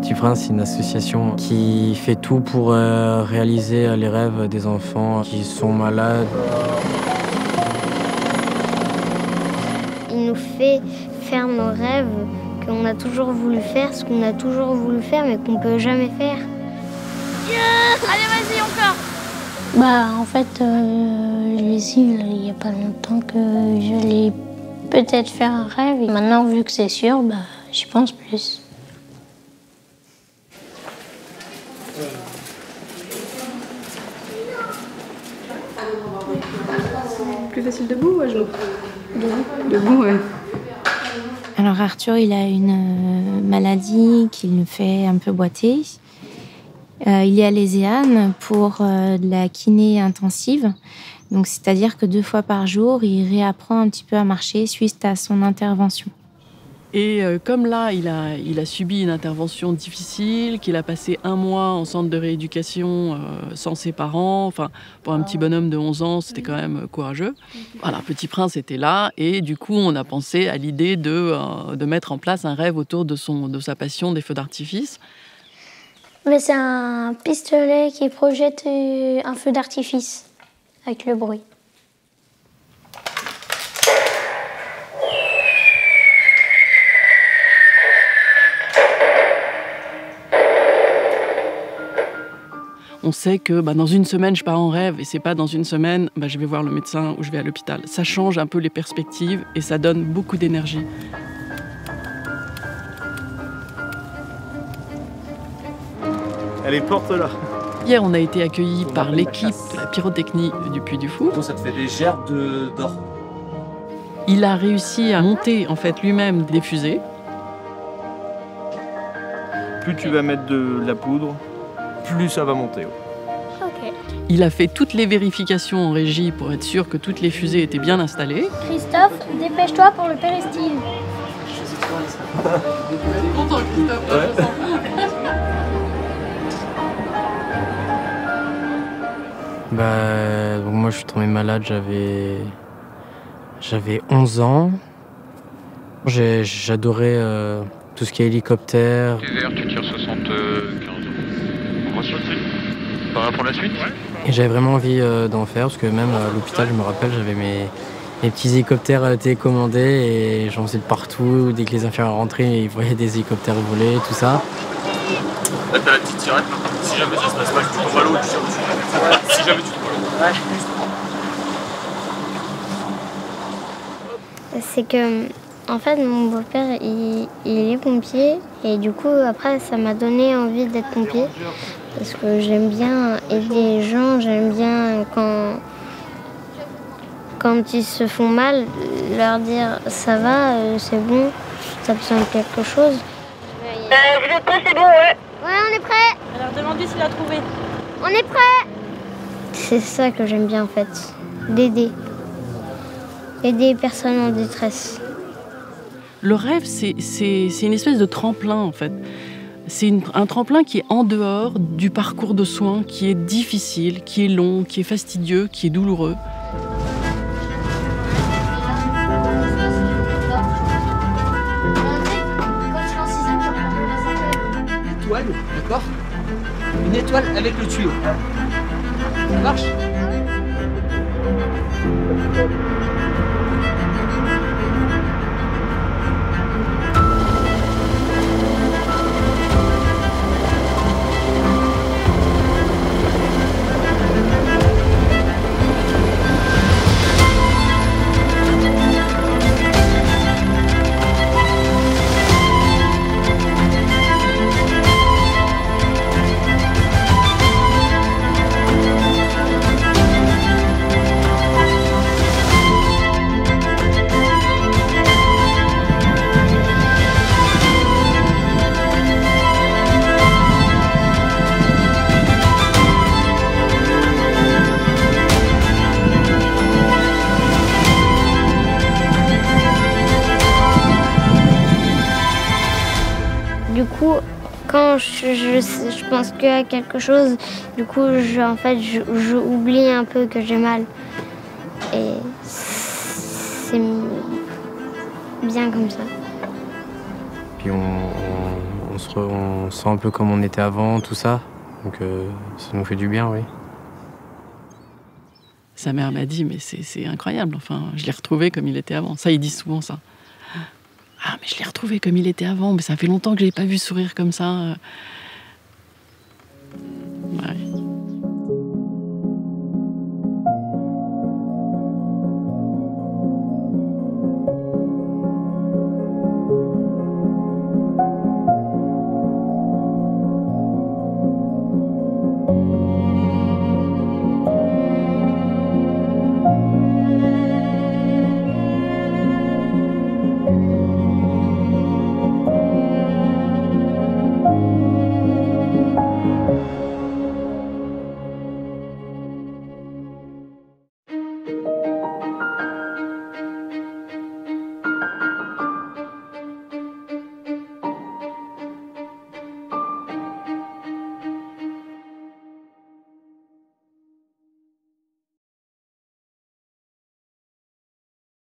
Petit Prince, c'est une association qui fait tout pour réaliser les rêves des enfants qui sont malades. Il nous fait faire nos rêves qu'on a toujours voulu faire, ce qu'on a toujours voulu faire mais qu'on peut jamais faire. Allez, vas-y, encore. En fait, je l'ai su il n'y a pas longtemps que j'allais peut-être faire un rêve. Et maintenant, vu que c'est sûr, j'y pense plus. Plus facile debout ou à genoux? Debout, ouais. Alors Arthur, il a une maladie qui le fait un peu boiter. Il est à l'ESEAN pour de la kiné intensive. Donc, c'est-à-dire que 2 fois par jour, il réapprend un petit peu à marcher suite à son intervention. Et comme là, il a subi une intervention difficile, qu'il a passé 1 mois en centre de rééducation sans ses parents, enfin, pour un petit bonhomme de 11 ans, c'était quand même courageux. Voilà, Petit Prince était là et du coup, on a pensé à l'idée de mettre en place un rêve autour de sa passion des feux d'artifice. Mais c'est un pistolet qui projette un feu d'artifice avec le bruit. On sait que dans une semaine, je pars en rêve et c'est pas dans une semaine, je vais voir le médecin ou je vais à l'hôpital. Ça change un peu les perspectives et ça donne beaucoup d'énergie. Elle est porte là. Hier, on a été accueillis par l'équipe de la pyrotechnie du Puy du Fou. Ça te fait des gerbes d'or. Il a réussi à monter en fait lui-même des fusées. Plus tu vas mettre de la poudre, plus ça va monter. Ok. Il a fait toutes les vérifications en régie pour être sûr que toutes les fusées étaient bien installées. Christophe, dépêche-toi pour le péristyle. Content, Christophe. Ouais. Donc moi je suis tombé malade, j'avais 11 ans. J'adorais tout ce qui est hélicoptère. TVR, tu tires 75. On va sauter. Pareil pour la suite. Et j'avais vraiment envie d'en faire parce que même à l'hôpital, je me rappelle, j'avais mes petits hélicoptères télécommandés et j'en faisais de partout. Dès que les infirmières rentraient, ils voyaient des hélicoptères voler, tout ça. Là t'as la petite tirette, si jamais ça se passe mal, tu tombes à l'eau, tu tires dessus. Si jamais tu tombes à l'eau. C'est que, en fait, mon beau-père, il est pompier et du coup, après, ça m'a donné envie d'être pompier parce que j'aime bien aider les gens, j'aime bien quand ils se font mal, leur dire ça va, c'est bon, t'as besoin de quelque chose. Vous êtes prêts, c'est bon, ouais. Ouais, on est prêt. Alors demande-lui s'il a trouvé. On est prêt. C'est ça que j'aime bien en fait, d'aider. Aider les personnes en détresse. Le rêve, c'est une espèce de tremplin en fait. C'est un tremplin qui est en dehors du parcours de soins, qui est difficile, qui est long, qui est fastidieux, qui est douloureux. Étoile, d'accord? Une étoile avec le tuyau. Ça marche? Du coup, quand je pense qu'à quelque chose, du coup, je oublie un peu que j'ai mal. Et c'est bien comme ça. Puis on se sent un peu comme on était avant, tout ça. Donc ça nous fait du bien, oui. Sa mère m'a dit, mais c'est incroyable, enfin, je l'ai retrouvé comme il était avant. Ça, il dit souvent ça. Ah, mais je l'ai retrouvé comme il était avant, mais ça fait longtemps que je l'ai pas vu sourire comme ça.